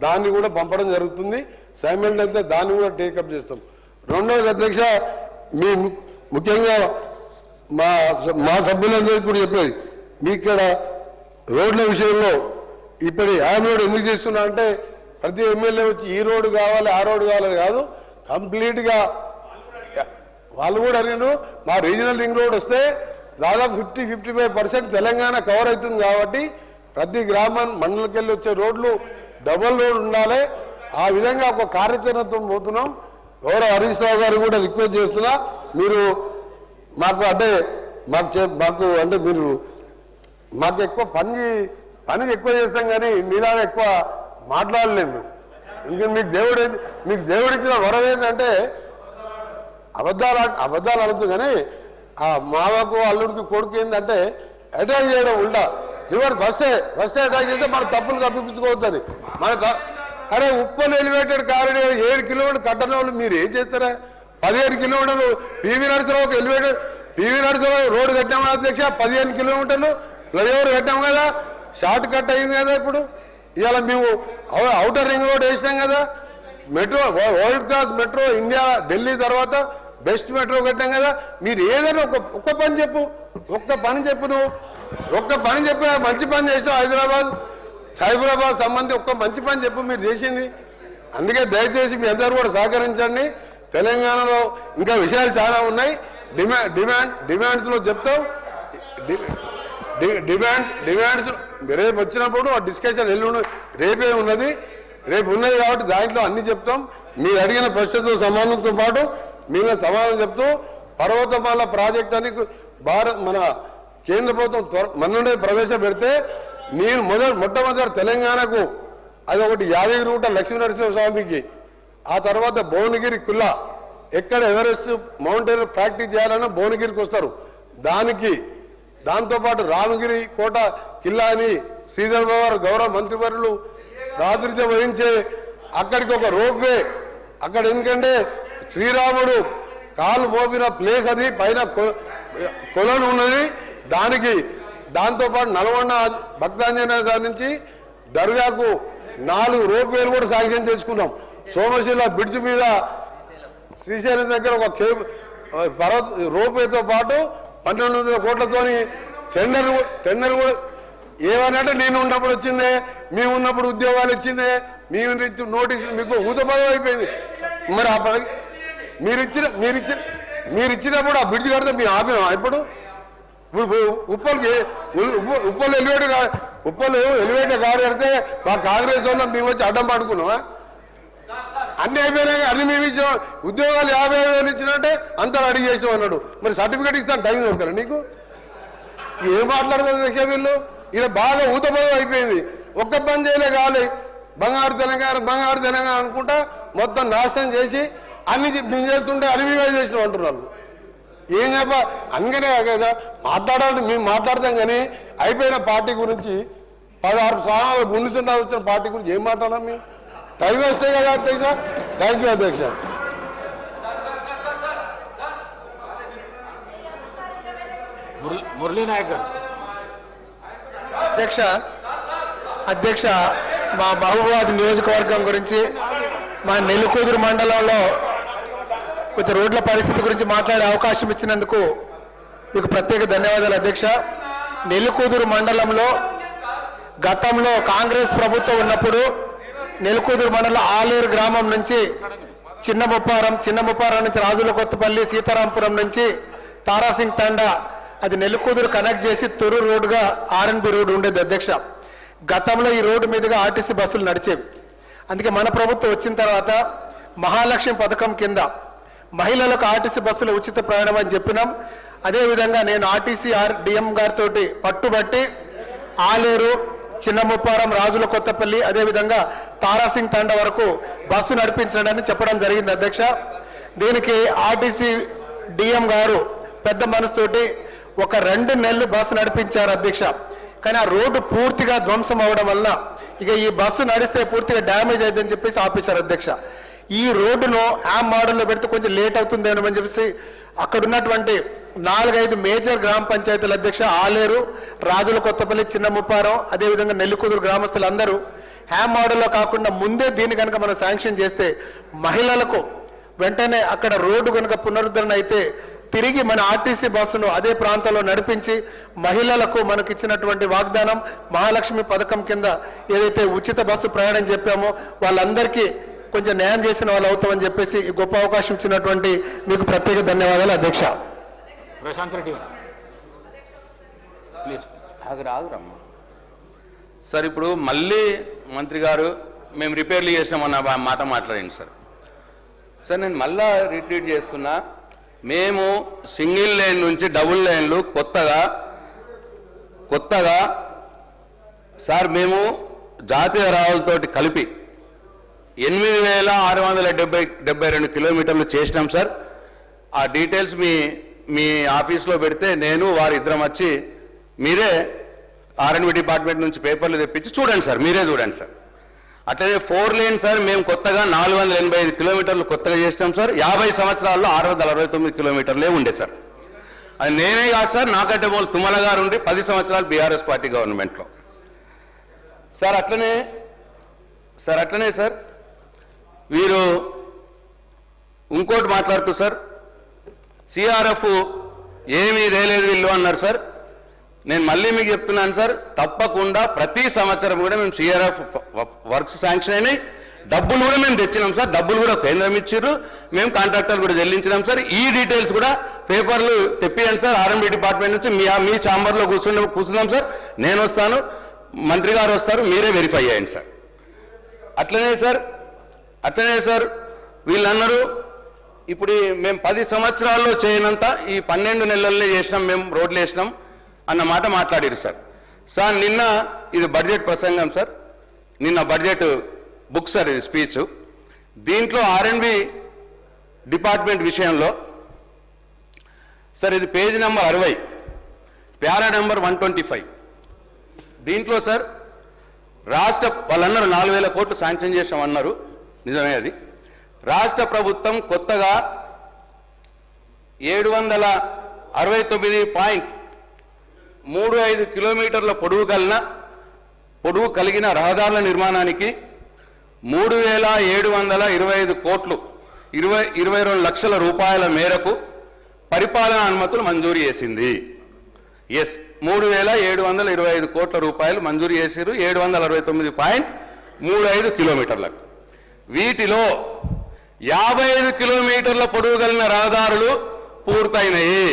దాన్ని కూడా పంపడం జరుగుతుంది. సైమల్టేనియస్గా దాన్ని కూడా టేకప్ చేస్తాం. రెండవది అధ్యక్ష, మీ ముఖ్యంగా మా సభ్యులందరికీ కూడా చెప్పేది, మీ ఇక్కడ రోడ్ల విషయంలో ఇప్పుడు యామ్ రోడ్ ఎందుకు చేస్తున్నా అంటే ప్రతి ఎమ్మెల్యే వచ్చి ఈ రోడ్డు కావాలి ఆ రోడ్డు కావాలని కాదు, కంప్లీట్గా వాళ్ళు కూడా అడిగారు. మా రీజనల్ రింగ్ రోడ్ వస్తే దాదాపు 50-55% తెలంగాణ కవర్ అవుతుంది కాబట్టి ప్రతి గ్రామం మండలికి వెళ్ళి వచ్చే రోడ్లు డబుల్ రోడ్ ఉండాలి. ఆ విధంగా ఒక కార్యాచరణతో పోతున్నాం. గౌరవ హరీష్ రావు గారు కూడా రిక్వెస్ట్ చేస్తున్నా, మీరు మాకు అంటే మీరు మాకు ఎక్కువ పని ఎక్కువ చేస్తాం కానీ మీలాగా ఎక్కువ మాట్లాడలేము. ఎందుకంటే మీకు దేవుడిచ్చిన వరం ఏంటంటే అబద్ధాలు అనొద్దు, కానీ ఆ మామకు అల్లుడికి కొడుకు ఏంటంటే అటాక్ చేయడం ఉల్టా. రివర్స్ ఫస్ట్ అటాక్ చేస్తే మన తప్పులు కప్పించుకోవద్దని మన అరే ఉప్పల్ ఎలివేటెడ్ కారిడార్ 7 కిలోమీటర్లు కట్టడం వాళ్ళు మీరు ఏం చేస్తారా? 15 కిలోమీటర్లు పివి నరసింహరావు ఎలివేటెడ్ రోడ్డు కట్టాము అధ్యక్ష. 15 కిలోమీటర్లు ఫ్లైఓవర్ కట్టాము కదా, షార్ట్ కట్ అయింది కదా. ఇప్పుడు ఇవాళ మేము అవుటర్ రింగ్ రోడ్ వేసినాం కదా, metro world class metro India Delhi తర్వాత బెస్ట్ మెట్రో కట్టాం కదా. మీరు ఏదైనా ఒక్క పని చెప్పు నువ్వు ఒక్క పని చెప్పి మంచి పని చేసినావు. సైబరాబాద్ సంబంధించి ఒక్క మంచి పని చెప్పు మీరు చేసింది. అందుకే దయచేసి మీ అందరూ కూడా సహకరించండి. తెలంగాణలో ఇంకా విషయాలు చాలా ఉన్నాయి. డిమాండ్స్లో చెప్తాం. డిమాండ్స్ రేపు వచ్చినప్పుడు ఆ డిస్కషన్ రేపే ఉన్నది కాబట్టి దాంట్లో అన్ని చెప్తాం. మీరు అడిగిన ప్రశ్నతో సమాధానంతో పాటు మీరు సమాధానం చెప్తూ పర్వతమాల ప్రాజెక్ట్ అని మన కేంద్ర ప్రభుత్వం మొన్ననే ప్రవేశపెడితే నేను మొట్టమొదటి తెలంగాణకు అది ఒకటి యాదగిరిగుట్ట లక్ష్మీనరసింహస్వామికి, ఆ తర్వాత భువనగిరి కుల్లా ఎక్కడ ఎవరెస్ట్ మౌంటైన్ ప్రాక్టీస్ చేయాలన్నా భువనగిరికి వస్తారు. దాంతోపాటు రామగిరి కోట కిల్లా అని శ్రీధర్ బాబు గౌరవ మంత్రివర్యులు ప్రాతినిధ్యం వహించే అక్కడికి ఒక రోప్వే అక్కడ, ఎందుకంటే శ్రీరాముడు కాలు మోపిన ప్లేస్ అది, పైన కొలను ఉన్నది. దాంతోపాటు నల్గొండ భక్తాంజనేయ నుంచి దర్గాకు 4 రోప్వేలు కూడా శాంక్షన్ చేసుకున్నాం. సోమశిల బ్రిడ్జ్ మీద శ్రీశైలం దగ్గర ఒక రోప్వేతో పాటు 1200 కోట్లతోని టెండర్ కూడా ఏమనంటే నేను ఉన్నప్పుడు వచ్చిందే, మేము ఉన్నప్పుడు ఉద్యోగాలు ఇచ్చిందే, మేము నోటీసులు మీకు ఊతపదం అయిపోయింది. మరి మీరు ఇచ్చినప్పుడు ఆ బ్రిడ్జ్ కడితే మేము ఆపినాం. ఇప్పుడు ఉప్పల్ ఎలివేటర్ కారు కడితే మా కాంగ్రెస్ వాళ్ళు మేము వచ్చి అడ్డం పడుకున్నావా? అన్ని అయిపోయినాయి, అన్ని మేము ఇచ్చినాం. ఉద్యోగాలు 50,000 ఇచ్చినట్టే అంతా రెడీ చేసినాం అన్నాడు. మరి సర్టిఫికేట్ ఇస్తాను టైం దొరకరా నీకు? ఏం మాట్లాడుతుంది అధ్యక్ష వీళ్ళు? ఇలా బాగా ఊతపదం అయిపోయింది. ఒక్క పని చేయలే కావాలి. బంగారు తెలంగాణ అనుకుంటా మొత్తం నాశనం చేసి అన్ని మేము చేస్తుంటే అనివిగా చేసినాం అంటున్నారు. ఏం చెప్ప అందుకనే కదా మాట్లాడాలి. మేము మాట్లాడతాం కానీ అయిపోయిన పార్టీ గురించి 16 స్థానాలు ముందుకుండా వచ్చిన పార్టీ గురించి ఏం మాట్లాడాం? మేము టైం వేస్తే కదా అధ్యక్ష. థ్యాంక్ యూ అధ్యక్ష. మురళీ నాయక్ అధ్యక్ష మా మహబూబాబాద్ నియోజకవర్గం గురించి, మా నెల్లికూదురు మండలంలో కొంచెం రోడ్ల పరిస్థితి గురించి మాట్లాడే అవకాశం ఇచ్చినందుకు మీకు ప్రత్యేక ధన్యవాదాలు అధ్యక్ష. నెల్లికూదురు మండలంలో గతంలో కాంగ్రెస్ ప్రభుత్వం ఉన్నప్పుడు నెల్లికూదురు మండలం ఆలేరు గ్రామం నుంచి చిన్న ముప్పారం నుంచి రాజుల కొత్తపల్లి, సీతారాంపురం నుంచి తారాసింగ్ తండా, అది నెల్లికూదురు కనెక్ట్ చేసి తొర్రూరు రోడ్డుగా ఆర్ఎన్బి రోడ్డు ఉండేది అధ్యక్ష. గతంలో ఈ రోడ్డు మీదుగా ఆర్టీసీ బస్సులు నడిచేవి. అందుకే మన ప్రభుత్వం వచ్చిన తర్వాత మహాలక్ష్మి పథకం కింద మహిళలకు ఆర్టీసీ బస్సులు ఉచిత ప్రయాణం అని చెప్పినాం. అదేవిధంగా నేను ఆర్టీసీ డిఎం గారితో పట్టుబట్టి ఆలేరు, చిన్న ముప్పారం, రాజుల కొత్తపల్లి, అదేవిధంగా తారాసింగ్ తండ వరకు బస్సు నడిపించడానికి చెప్పడం జరిగింది అధ్యక్ష. దీనికి ఆర్టీసీ డిఎం గారు పెద్ద మనసుతోటి ఒక 2 నెలలు బస్సు నడిపించారు అధ్యక్ష. కానీ ఆ రోడ్డు పూర్తిగా ధ్వంసం అవడం వల్ల ఇక ఈ బస్సు నడిస్తే పూర్తిగా డ్యామేజ్ అవుతుందని చెప్పేసి ఆపేశారు అధ్యక్ష. ఈ రోడ్డును యామ్ మోడల్లో పెడితే కొంచెం లేట్ అవుతుందేమో అని చెప్పేసి అక్కడ ఉన్నటువంటి 4-5 మేజర్ గ్రామ పంచాయతీల అధ్యక్ష, ఆలేరు, రాజుల కొత్తపల్లి, చిన్న ముప్పారం, అదేవిధంగా నెల్లికూదురు గ్రామస్తులందరూ హ్యామ్ మోడల్లో కాకుండా ముందే దీన్ని కనుక మనం శాంక్షన్ చేస్తే మహిళలకు వెంటనే అక్కడ రోడ్డు కనుక పునరుద్ధరణ అయితే తిరిగి మన ఆర్టీసీ బస్సును అదే ప్రాంతంలో నడిపించి మహిళలకు మనకి ఇచ్చినటువంటి వాగ్దానం మహాలక్ష్మి పథకం కింద ఏదైతే ఉచిత బస్సు ప్రయాణం చెప్పామో వాళ్ళందరికీ కొంచెం న్యాయం చేసిన వాళ్ళు అవుతామని చెప్పేసి ఈ గొప్ప అవకాశం ఇచ్చినటువంటి మీకు ప్రత్యేక ధన్యవాదాలు అధ్యక్ష. ప్రశాంత్ రెడ్డి ప్లీజ్. ఆగురమ్మా సార్. ఇప్పుడు మళ్ళీ మంత్రి గారు మేము రిపేర్లు చేసినామన్న మాట మాట్లాడండి సార్. సార్ నేను మళ్ళా రిట్రీట్ చేస్తున్నా. మేము సింగిల్ లైన్ నుంచి డబుల్ లైన్లు కొత్తగా సార్ మేము జాతీయ రహదారులతోటి కలిపి 8,672 కిలోమీటర్లు చేసినాం సార్. ఆ డీటెయిల్స్ మీ ఆఫీస్లో పెడితే నేను వారిద్దరం వచ్చి మీరే R&B డిపార్ట్మెంట్ నుంచి పేపర్లు తెప్పించి చూడండి సార్, మీరే చూడండి సార్. అట్లనే 4 లేన్ సార్ మేము కొత్తగా 485 కిలోమీటర్లు కొత్తగా చేసినాం సార్. 50 సంవత్సరాల్లో 669 కిలోమీటర్లే ఉండే సార్. అది నేనే కాదు సార్, నాకంటే మూలు తుమ్మల గారు ఉండి 10 సంవత్సరాలు బీఆర్ఎస్ పార్టీ గవర్నమెంట్లో సార్. అట్లనే సార్ వీరు ఇంకోటి మాట్లాడుతూ సార్ సిఆర్ఎఫ్ ఏమీ రేలేదు వీళ్ళు అన్నారు సార్. నేను మళ్ళీ మీకు చెప్తున్నాను సార్, తప్పకుండా ప్రతి సంవత్సరం కూడా మేము సిఆర్ఎఫ్ వర్క్స్ శాంక్షన్ అయినాయి, డబ్బులు కూడా మేము తెచ్చినాం సార్. డబ్బులు కూడా కేంద్రం ఇచ్చారు, మేము కాంట్రాక్టర్ కూడా చెల్లించినాం సార్. ఈ డీటెయిల్స్ కూడా పేపర్లు తెప్పియండి సార్. R&B డిపార్ట్మెంట్ నుంచి మీ ఛాంబర్లో కూర్చున్నాం సార్. నేను వస్తాను, మంత్రి గారు వస్తారు, మీరే వెరిఫై చేయండి సార్. అట్లనే సార్ వీళ్ళు అన్నారు ఇప్పుడు మేము 10 సంవత్సరాల్లో చేయనంత ఈ 12 నెలల్లో చేసినాం, మేము రోడ్లు వేసినాం అన్న మాట మాట్లాడారు సార్. సార్ నిన్న ఇది బడ్జెట్ ప్రసంగం సార్, నిన్న బడ్జెట్ బుక్ సార్ ఇది స్పీచ్. దీంట్లో R&B డిపార్ట్మెంట్ విషయంలో సార్ ఇది పేజీ నెంబర్ 60 ప్యారా నెంబర్ 125. దీంట్లో సార్ వాళ్ళన్నారు 4,000 కోట్లు శాంక్షన్ చేసామన్నారు, నిజమే అది. రాష్ట్ర ప్రభుత్వం కొత్తగా 769.35 కిలోమీటర్ల పొడవు కలిగిన రహదారుల నిర్మాణానికి 3,725 కోట్లు 22 లక్షల రూపాయల మేరకు పరిపాలనా అనుమతులు మంజూరు చేసింది. ఎస్, 3,725 కోట్ల రూపాయలు మంజూరు చేశారు 769.35 కిలోమీటర్లకు. వీటిలో 55 కిలోమీటర్ల పొడవు కలిగిన రహదారులు పూర్తయినాయి.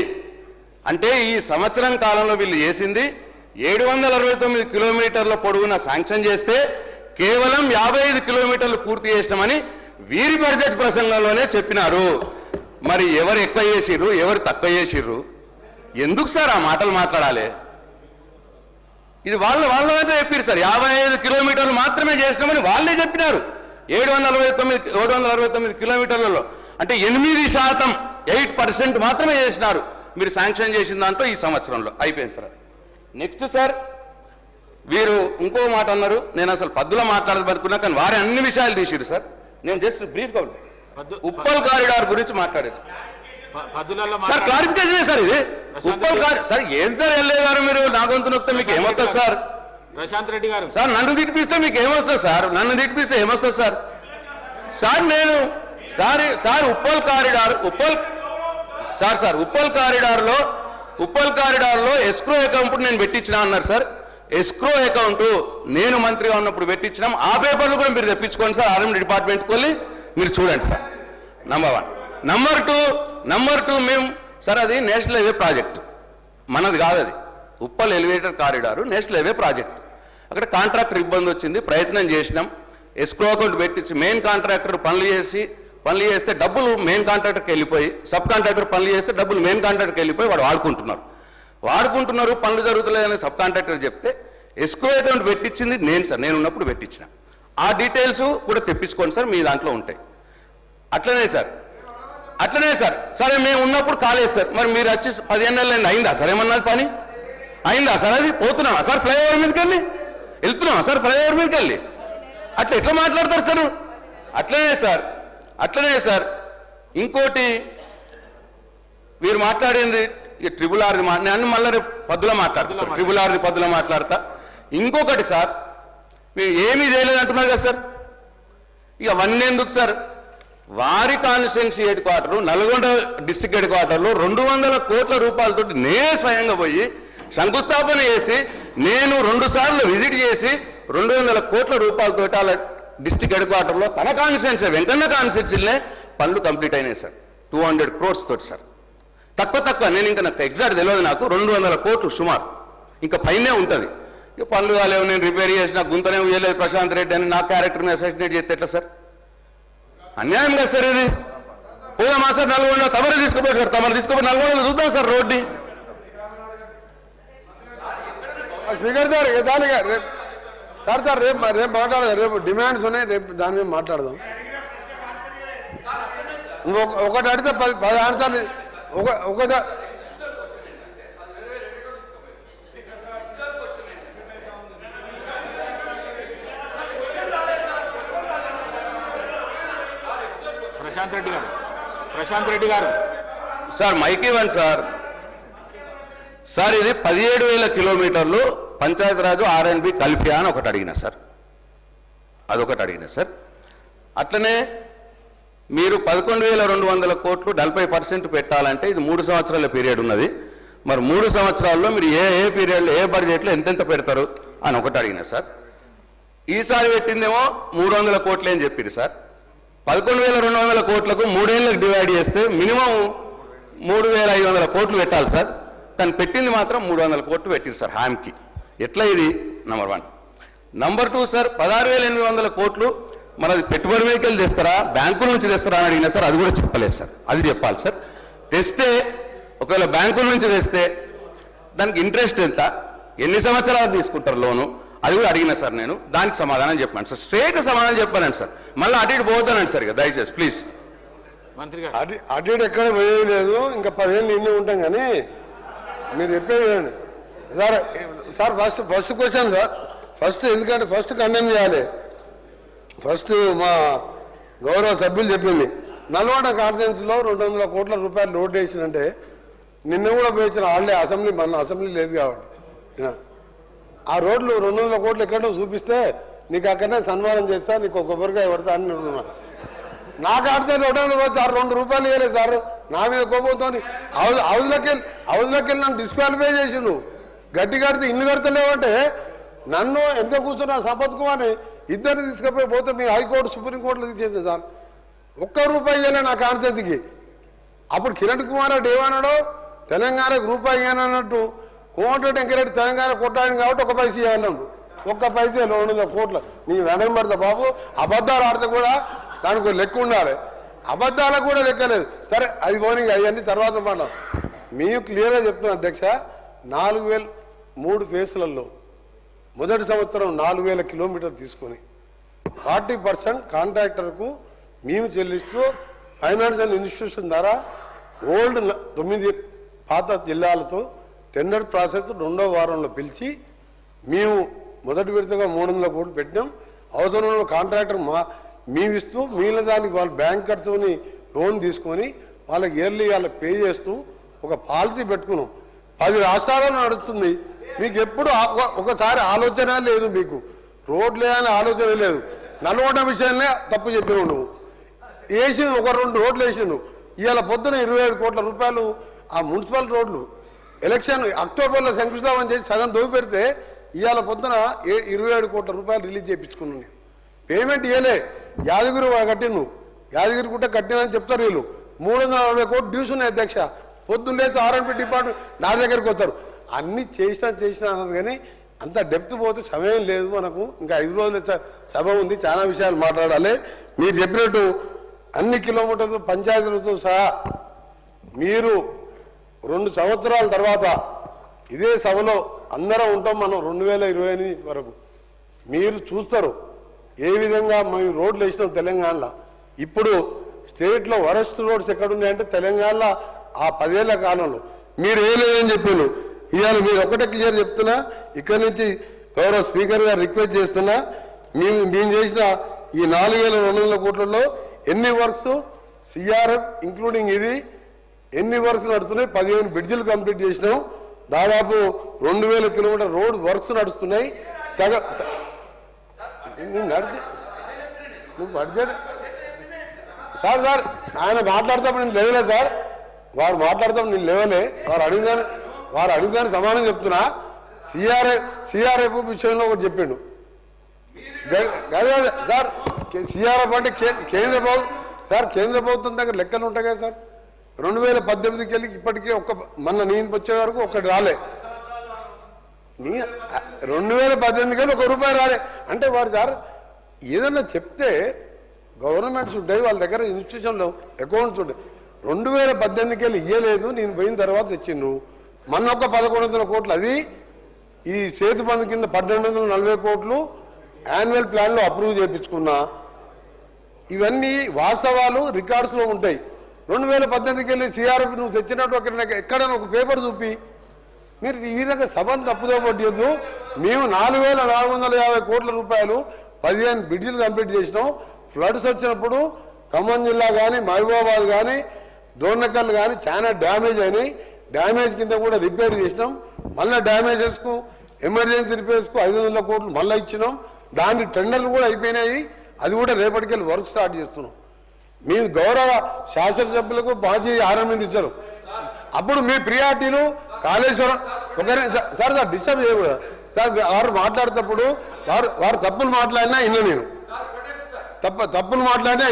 అంటే ఈ సంవత్సరం కాలంలో వీళ్ళు చేసింది 769 కిలోమీటర్ల పొడవున శాంక్షన్ చేస్తే కేవలం 55 కిలోమీటర్లు పూర్తి చేసినామని వీరి బడ్జెట్ ప్రసంగంలోనే చెప్పినారు. మరి ఎవరు ఎక్కువ చేసిర్రు, ఎవరు తక్కువ చేసిర్రు? ఎందుకు సార్ ఆ మాటలు మాట్లాడాలి? ఇది వాళ్ళైతే చెప్పారు సార్, 55 కిలోమీటర్లు మాత్రమే చేసినామని వాళ్ళే చెప్పినారు 769 కిలోమీటర్లలో. అంటే 8% మాత్రమే చేసినారు మీరు శాంక్షన్ చేసిన దాంట్లో ఈ సంవత్సరంలో. అయిపోయింది సార్. నెక్స్ట్ సార్ వీరు ఇంకో మాట అన్నారు, నేను అసలు పద్దులో మాట్లాడదనుకున్నా కానీ వారే అన్ని విషయాలు తీసిరు సార్. నేను జస్ట్ బ్రీఫ్గా ఉప్పల్ కారిడార్ గురించి మాట్లాడారు సార్. క్లారిఫికేషన్ సార్ ఇది ఉప్పల్ సార్. ఏం సార్ వెళ్ళే గారు మీరు నా గొంతు నొక్కితే మీకు ఏమొస్తుంది సార్? ప్రశాంత్ రెడ్డి గారు సార్ నన్ను తిట్టిపిస్తే మీకు ఏమొస్తుంది సార్? నన్ను తిట్టిపిస్తే ఏమొస్తుంది సార్? సార్ నేను సార్ ఉప్పల్ కారిడార్లో ఎస్క్రో అకౌంట్ నేను పెట్టించినా అన్నారు సార్. ఎస్క్రో అకౌంట్ నేను మంత్రిగా ఉన్నప్పుడు పెట్టించినాం. ఆ పేపర్లు కూడా మీరు తెప్పించుకోండి సార్, R&B డిపార్ట్మెంట్కి వెళ్ళి మీరు చూడండి సార్. నంబర్ 1. నంబర్ 2 మేము సార్ అది నేషనల్ హైవే ప్రాజెక్టు, మనది కాదు అది. Uppal elevator corridor national highway project. అక్కడ కాంట్రాక్టర్ ఇబ్బంది వచ్చింది, ప్రయత్నం చేసినాం. ఎస్క్రో అకౌంట్ పెట్టించి మెయిన్ కాంట్రాక్టర్ పనులు చేస్తే డబ్బులు మెయిన్ కాంట్రాక్టర్కి వెళ్ళిపోయి, సబ్ కాంట్రాక్టర్ పనులు చేస్తే డబ్బులు మెయిన్ కాంట్రాక్టర్కి వెళ్ళిపోయి వాడు వాడుకుంటున్నారు, పనులు జరుగుతలేదని సబ్ కాంట్రాక్టర్ చెప్తే ఎస్క్రో అకౌంట్ పెట్టించింది నేను సార్, నేను ఉన్నప్పుడు పెట్టించిన. ఆ డీటెయిల్స్ కూడా తెప్పించుకోండి సార్, మీ దాంట్లో ఉంటాయి. అట్లనే సార్ సరే మేము ఉన్నప్పుడు కాలేదు సార్. మరి మీరు వచ్చి 15 నెలలు అయిందా సార్? ఏమన్నది పని అయిందా సార్? అది పోతున్నావా సార్ ఫ్లైఓవర్ మీదకి వెళ్ళి? వెళ్తున్నావా సార్ ఫ్లైఓవర్ మీదకి వెళ్ళి? అట్లా ఎట్లా మాట్లాడతారు సార్? అట్లనే సార్ ఇంకోటి వీరు మాట్లాడింది ట్రిపుల్ ఆర్ది నేను మళ్ళీ రేపు పద్దులో మాట్లాడతా సార్. ట్రిపుల్ ఆర్ది పద్దులో మాట్లాడతా. ఇంకొకటి సార్ మేము ఏమీ చేయలేదు అంటున్నారు కదా సార్. ఇక అవన్నీ ఎందుకు సార్? వారి constituency head quarter Nalgonda district head క్వార్టర్లో 200 కోట్ల రూపాయలతో నేనే స్వయంగా పోయి శంకుస్థాపన చేసి నేను 2 సార్లు విజిట్ చేసి 200 కోట్ల రూపాయలతో అలా డిస్టిక్ హెడ్ క్వార్టర్లో తన కాన్స్టిట్యున్సీ వెంకన్న కాన్స్టిట్యున్సీలనే పనులు కంప్లీట్ అయినాయి సార్. 200 crores తోటి సార్. తక్కువ నేను ఇంకా నాకు ఎగ్జాక్ట్ తెలియదు, నాకు 200 కోట్లు సుమారు, ఇంకా పైనే ఉంటుంది. ఇక పనులు కాలేవు, నేను రిపేర్ చేసిన గుంతనే వేయలేదు ప్రశాంత్ రెడ్డి అని నా క్యారెక్టర్ని అసోసినేట్ చేస్తే ఎట్లా సార్? అన్యాయం కదా సార్ ఇది. పోదామా సార్ నల్గొండ? తమరు తీసుకుపోయి సార్, తమరు తీసుకుపోయి నల్గొండలో చూద్దాం సార్ రోడ్ని. స్పీకర్ సార్ దానికి రేపు సార్ రేపు మాట్లాడదాం. రేపు డిమాండ్స్ ఉన్నాయి, రేపు దాని మీద మాట్లాడదాం. ఒకటి అడిగితే 10 ఆన్సర్లు ఒకసారి. ప్రశాంత్ రెడ్డి గారు సార్ మైక్ ఇవ్వండి సార్. సార్ ఇది 17,000 కిలోమీటర్లు పంచాయతీరాజు R&B కలిపి అని ఒకటి అడిగిన సార్, అదొకటి అడిగిన సార్. అట్లనే మీరు 11,200 కోట్లు 40% పెట్టాలంటే ఇది 3 సంవత్సరాల పీరియడ్ ఉన్నది. మరి 3 సంవత్సరాల్లో మీరు ఏ పీరియడ్లో ఏ బడ్జెట్లో ఎంతెంత పెడతారు అని ఒకటి అడిగిన సార్. ఈసారి పెట్టిందేమో 300 కోట్లే అని చెప్పారు సార్. 11,200 కోట్లకు 3 ఏళ్ళకు డివైడ్ చేస్తే మినిమం 3,500 కోట్లు పెట్టాలి సార్. కానీ పెట్టింది మాత్రం 300 కోట్లు పెట్టింది సార్ హామీకి. ఎట్లా ఇది? నంబర్ 1. నంబర్ 2 సార్ 16,800 కోట్లు మరి అది పెట్టుబడి మీదకెళ్ళి తెస్తారా, బ్యాంకుల నుంచి తెస్తారా అని అడిగినా సార్, అది కూడా చెప్పలేదు సార్. అది చెప్పాలి సార్. తెస్తే ఒకవేళ బ్యాంకుల నుంచి తెస్తే దానికి ఇంట్రెస్ట్ ఎంత, ఎన్ని సంవత్సరాలు తీసుకుంటారు లోను, అది కూడా అడిగినా సార్. నేను దానికి సమాధానం చెప్పాను సార్, స్ట్రేట్ సమాధానం చెప్పానండి సార్. మళ్ళీ అటు ఇటు పోతానండి సార్, ఇక దయచేసి ప్లీజ్. మంత్రి గారు అటు ఇటు ఎక్కడ పోయేది లేదు, ఇంకా 10 ఏళ్ళు ఇన్ని ఉంటాం. కానీ మీరు చెప్పేది సార్ ఫస్ట్ క్వశ్చన్ సార్. ఎందుకంటే ఫస్ట్ కండెమ్ చేయాలి. ఫస్ట్ మా గౌరవ సభ్యులు చెప్పింది నల్గొండ కాన్ఫరెన్స్లో 200 కోట్ల రూపాయలు లోడ్ వేసినంటే నిన్న కూడా పోయించిన వాళ్ళే అసెంబ్లీ, మన అసెంబ్లీ లేదు కాబట్టి ఆ రోడ్లు 200 కోట్లు ఎక్కడో చూపిస్తే నీకు అక్కడనే సన్మానం చేస్తా, నీకు కొబ్బరికాయ పడతా అని అంటున్నాను. నాకు ఆడితే 200 వచ్చి 2 రూపాయలు ఇవ్వలేదు సార్. నా మీద కోపంతో హౌస్లోకి వెళ్ళి నన్ను డిస్క్వాలిఫై చేసి నువ్వు గట్టి కడితే ఇల్లు కడతలేవంటే నన్ను ఎంత కూర్చున్నా సంపత్ కుమార్ని ఇద్దరిని తీసుకుపోతే మీ హైకోర్టు సుప్రీంకోర్టులో తీసేది సార్. 1 రూపాయి ఇవ్వలే నా కాన్స్టిట్యూన్సీకి. అప్పుడు కిరణ్ కుమార్ రెడ్డి ఏమన్నాడో తెలంగాణకు రూపాయి ఇవ్వనన్నట్టు కోమటిరెడ్డి వెంకరెడ్డి తెలంగాణ కొట్టాడు కాబట్టి 1 పైసా ఇవ్వన్నాడు. 1 పైసే 200 కోట్ల నీకు వెనక పడతా బాబు. అబద్ధాలు ఆడితే కూడా దానికి లెక్క ఉండాలి. అబద్ధాలకు కూడా లెక్కలేదు. సరే అది పోనీ, అవన్నీ తర్వాత మాట్లాడు. మేము క్లియర్గా చెప్తున్నాం అధ్యక్ష, 4,000 ఫేజ్లలో మొదటి సంవత్సరం 4,000 కిలోమీటర్లు తీసుకొని 40% కాంట్రాక్టర్కు మేము చెల్లిస్తూ ఫైనాన్షియల్ ఇన్స్టిట్యూషన్ ద్వారా ఓల్డ్ 9 పాత జిల్లాలతో టెండర్ ప్రాసెస్ 2వ వారంలో పిలిచి మేము మొదటి విడతగా 300 కోట్లు పెట్టినాం. అవసరంలో కాంట్రాక్టర్ మేము ఇస్తూ మిగిలిన దానికి వాళ్ళు బ్యాంకర్స్ని లోన్ తీసుకొని వాళ్ళకి ఇయర్లీ వాళ్ళకి పే చేస్తూ ఒక పాలసీ పెట్టుకున్నాం. 10 రాష్ట్రాలలో నడుస్తుంది. మీకు ఎప్పుడు ఒకసారి ఆలోచన లేదు, మీకు రోడ్లే అని ఆలోచన లేదు. నల్గొండ విషయాన్నే తప్పు చెప్పినావు నువ్వు. వేసింది 1-2 రోడ్లు వేసిండు. ఇవాళ పొద్దున 27 కోట్ల రూపాయలు ఆ మున్సిపల్ రోడ్లు ఎలక్షన్ అక్టోబర్లో శంకుస్థాపన చేసి సగం దోవి పెడితే ఇవాళ పొద్దున 27 కోట్ల రూపాయలు రిలీజ్ చేయించుకున్నాను. నేను పేమెంట్ ఇవ్వలే. యాదగిరి కట్టిను, యాదగిరి గుట్ట కట్టినని చెప్తారు వీళ్ళు. 340 కోట్లు డ్యూస్ ఉన్నాయి అధ్యక్ష. పొద్దున్న లేదు R&B డిపార్ట్మెంట్ నా దగ్గరికి వస్తారు. అన్నీ చేసినా అన్నారు. కానీ అంత డెప్త్ పోతే సమయం లేదు మనకు. ఇంకా 5 రోజుల సభ ఉంది, చాలా విషయాలు మాట్లాడాలి. మీరు చెప్పినట్టు అన్ని కిలోమీటర్లు పంచాయతీలతో సహా మీరు 2 సంవత్సరాల తర్వాత ఇదే సభలో అందరం ఉంటాం మనం 2028 వరకు. మీరు చూస్తారు ఏ విధంగా మేము రోడ్లు వేసినాం తెలంగాణలో. ఇప్పుడు స్టేట్లో వరస్ట్ రోడ్స్ ఎక్కడున్నాయంటే తెలంగాణలో ఆ 10 ఏళ్ల కాలంలో మీరు ఏ లేదని చెప్పాను. ఇవాళ మీరు ఒకటే క్లియర్ చెప్తున్నా, ఇక్కడి నుంచి గౌరవ స్పీకర్ గారు రిక్వెస్ట్ చేస్తున్నా, మేము చేసిన ఈ 4,200 కోట్లలో ఎన్ని వర్క్స్ సిఆర్ఎఫ్ ఇంక్లూడింగ్ ఇది ఎన్ని వర్క్స్ నడుస్తున్నాయి? 15 బ్రిడ్జిలు కంప్లీట్ చేసినాం. దాదాపు 2,000 కిలోమీటర్ రోడ్ వర్క్స్ నడుస్తున్నాయి. నువ్వు నడిచి నువ్వు బడ్జెట్ సార్ ఆయన మాట్లాడతాము నేను లేవలే సార్, వారు మాట్లాడతాము నేను లేవలే, వారు అడిగిదాన్ని సమానం చెప్తున్నా. సిఆర్ఎఫ్ విషయంలో ఒకటి చెప్పిండు సార్. సిఆర్ఎఫ్ అంటే కేంద్ర ప్రభుత్వం సార్, కేంద్ర ప్రభుత్వం దగ్గర లెక్కలు ఉంటాయి కదా సార్. 2018కి వెళ్ళి ఇప్పటికీ మొన్న నేను వచ్చే వరకు ఒక్కటి రాలే. 2018కి వెళ్ళి ₹1 రాలే అంటే వారు సార్ ఏదన్నా చెప్తే గవర్నమెంట్స్ ఉంటాయి, వాళ్ళ దగ్గర ఇన్స్టిట్యూషన్లో అకౌంట్స్ ఉంటాయి. 2018కి వెళ్ళి ఇయ్యలేదు, నేను పోయిన తర్వాత తెచ్చిండ్రు. మొన్న ఒక 1100 కోట్లు, అది ఈ సేతు బంధు కింద 1240 కోట్లు యాన్యువల్ ప్లాన్లో అప్రూవ్ చేయించుకున్నా. ఇవన్నీ వాస్తవాలు రికార్డ్స్లో ఉంటాయి. 2018కి వెళ్ళి సిఆర్ఎఫ్ నువ్వు తెచ్చినట్టు ఎక్కడైనా ఒక పేపర్ చూపి. మీరు ఈ విధంగా సభను తప్పుదో పట్టద్దు. మేము 4450 కోట్ల రూపాయలు 15 బ్రిడ్జిలు కంప్లీట్ చేసినాం. ఫ్లడ్స్ వచ్చినప్పుడు ఖమ్మం జిల్లా కానీ మహబూబాబాద్ కానీ డోర్నకల్ కానీ చాలా డ్యామేజ్ అయినాయి. డ్యామేజ్ కింద కూడా రిపేర్ చేసినాం. మళ్ళీ డ్యామేజెస్కు ఎమర్జెన్సీ రిపేర్స్కు 500 కోట్లు మళ్ళీ ఇచ్చినాం. దాని టెండర్లు కూడా అయిపోయినాయి. అది కూడా రేపటికెళ్ళి వర్క్ స్టార్ట్ చేస్తున్నాం. మీ గౌరవ శాసనసభ్యులకు మాజీ ఆర్ఎంని ఇచ్చారు. అప్పుడు మీ ప్రియారిటీలు కాళేశ్వరం ఒకరే సార్ డిస్టర్బ్ చేయకూడదు సార్. వారు మాట్లాడేటప్పుడు వారు తప్పులు మాట్లాడినా విన్నా, నేను తప్పులు మాట్లాడినా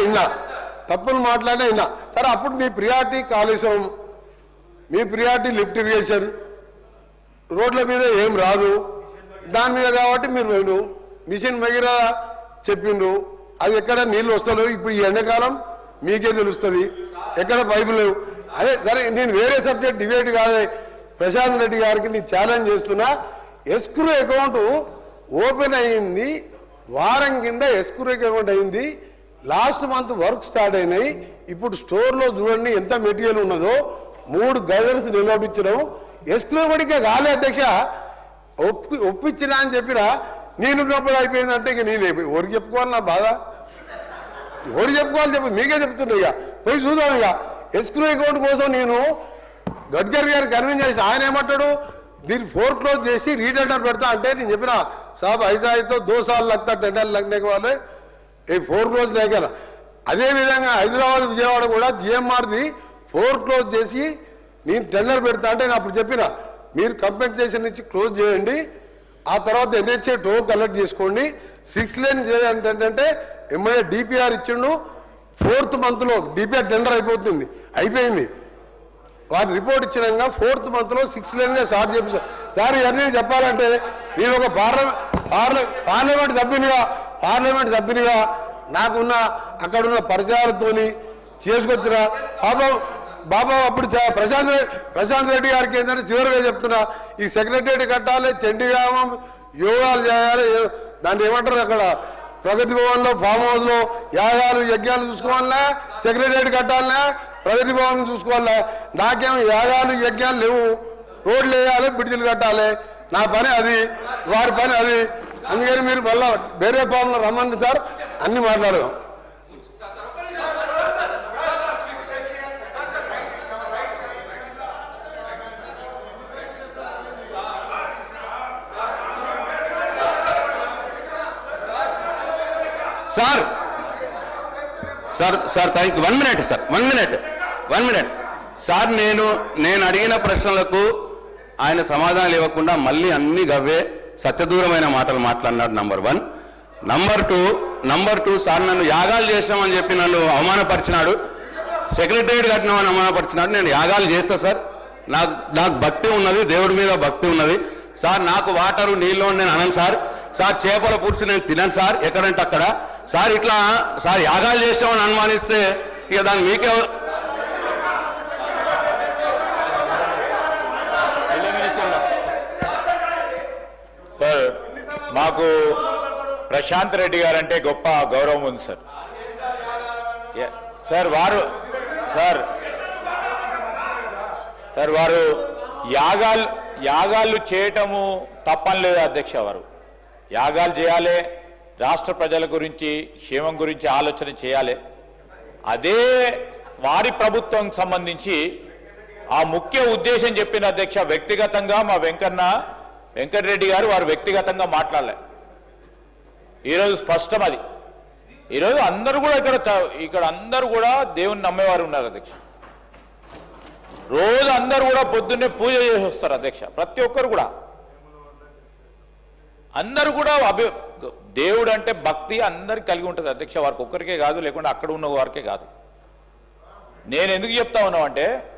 విన్నా సార్. అప్పుడు మీ ప్రియారిటీ కాళేశ్వరం, మీ ప్రియారిటీ లిఫ్ట్ ఇరిగేషన్, రోడ్ల మీద ఏం రాదు దాని మీద. కాబట్టి మీరు మిషన్ మగిరా చెప్పిండ్రు, అది ఎక్కడ నీళ్ళు వస్తలేవు. ఇప్పుడు ఈ ఎండాకాలం మీకే తెలుస్తుంది ఎక్కడ పైపులు లేవు. అదే సరే, నేను వేరే సబ్జెక్ట్ డిబేట్ కాదే. ప్రశాంత్ రెడ్డి గారికి నేను ఛాలెంజ్ చేస్తున్నా. ఎస్క్రూ అకౌంట్ ఓపెన్ అయింది, వారం కింద ఎస్క్రూ అకౌంట్ అయింది. లాస్ట్ మంత్ వర్క్ స్టార్ట్ అయినాయి. ఇప్పుడు స్టోర్లో చూడండి ఎంత మెటీరియల్ ఉన్నదో. 3 గైడర్స్ నిలబడించడం ఎస్క్రూ కూడా కాలే అధ్యక్ష. ఒప్పించినా అని చెప్పినా నేనున్నప్పుడు అయిపోయిందంటే ఇక నేను ఎవరికి చెప్పుకోవాలి నా బాధ? ఎవరు చెప్పుకోవాలి చెప్పి మీకే చెప్తున్నా. ఇక పోయి చూద్దాం. ఇక ఎస్క్రూ అకౌంట్ కోసం నేను గడ్కరీ గారు కన్విన్స్ చేసిన. ఆయన ఏమంటాడు, దీన్ని ఫోర్క్లోజ్ చేసి రీటెండర్ పెడతా అంటే నేను చెప్పిన సాబ్ ఐసాయితో 2 साल लगता టెండర్ लगने के वाले ये ఫోర్క్లోజ్ లేక. అదేవిధంగా హైదరాబాద్ విజయవాడ కూడా జిఎంఆర్ది ఫోర్క్లోజ్ చేసి నేను టెండర్ పెడతా అంటే నేను అప్పుడు చెప్పిన మీరు కంపెన్సేషన్ ఇచ్చి క్లోజ్ చేయండి, ఆ తర్వాత ఎన్హెచ్ఏ టోల్ కలెక్ట్ చేసుకోండి. 6 లేన్ చేయాలంటే ఏంటంటే ఎంఐఏ డిపిఆర్ ఇచ్చిండు. 4th మంత్లో డిపిఆర్ టెండర్ అయిపోయింది. వారి రిపోర్ట్ ఇచ్చినాక 4th మంత్లో 6 లేన్గా స్టార్ట్ చేపించారు. సార్ ఇవన్నీ చెప్పాలంటే నేను ఒక పార్లమెంట్ సభ్యునిగా నాకున్న అక్కడున్న పరిచయాలతోని చేసుకొచ్చిన బాబా అప్పుడు ప్రశాంత్ రెడ్డి గారికి ఏంటంటే చివరిగా చెప్తున్నా, ఈ సెక్రటరియట్ కట్టాలి, చండీగ్రామం యోగాలు చేయాలి, దాన్ని ఏమంటారు అక్కడ ప్రగతి భవన్లో ఫామ్ హౌస్లో యాగాలు యజ్ఞాలు చూసుకోవాలన్నా, సెక్రటరియట్ కట్టాలన్నా, ప్రగతి భవన్ చూసుకోవాలన్నా. నాకేమో యాగాలు యజ్ఞాలు లేవు. రోడ్లు వేయాలి, బ్రిడ్జిలు కట్టాలి. నా పని అది, వారి పని అది. అందుకని మీరు మళ్ళీ వేరే ఫామ్లో రమ్మండి సార్, అన్ని మాట్లాడదాం. Sir thank you. 1 minute sir, 1 minute sir. నేను అడిగిన ప్రశ్నలకు ఆయన సమాధానాలు ఇవ్వకుండా మళ్ళీ అన్ని గవ్వే సత్యదూరమైన మాటలు మాట్లాడినాడు. నంబర్ 1. నంబర్ 2 సార్ నన్ను యాగాలు చేసామని చెప్పి నన్ను అవమానపరిచినాడు. సెక్రటరియట్ కట్టినామని అవమానపరిచినాడు. నేను యాగాలు చేస్తా సార్, నాకు భక్తి ఉన్నది, దేవుడి మీద భక్తి ఉన్నది సార్. నాకు వాటరు నీళ్ళు నేను అనను సార్. చేపల పులుసు నేను తినను సార్, ఎక్కడంటే అక్కడ సార్. ఇట్లా సార్ యాగాలు చేసామని అనుమానిస్తే ఇక దాన్ని మీకే సార్. మాకు ప్రశాంత్ రెడ్డి గారు అంటే గొప్ప గౌరవం ఉంది సార్. వారు యాగాలు చేయటము తప్పని లేదు అధ్యక్ష. వారు యాగాలు చేయాలి, రాష్ట్ర ప్రజల గురించి క్షేమం గురించి ఆలోచన చేయాలి. అదే వారి ప్రభుత్వం సంబంధించి ఆ ముఖ్య ఉద్దేశం చెప్పిన అధ్యక్ష. వ్యక్తిగతంగా మా వెంకటరెడ్డి గారు వారు వ్యక్తిగతంగా మాట్లాడలే. ఈరోజు స్పష్టం అది. ఈరోజు అందరూ కూడా ఇక్కడ అందరూ కూడా దేవుని నమ్మేవారు ఉన్నారు అధ్యక్ష. రోజు అందరూ కూడా పొద్దున్నే పూజ చేసి వస్తారు అధ్యక్ష. ప్రతి ఒక్కరు కూడా అందరూ కూడా దేవుడు అంటే భక్తి అందరికి కలిగి ఉంటుంది అధ్యక్ష. వారికి ఒక్కరికే కాదు, లేకుంటే అక్కడ ఉన్న వారికే కాదు. నేను ఎందుకు చెప్తా ఉన్నామంటే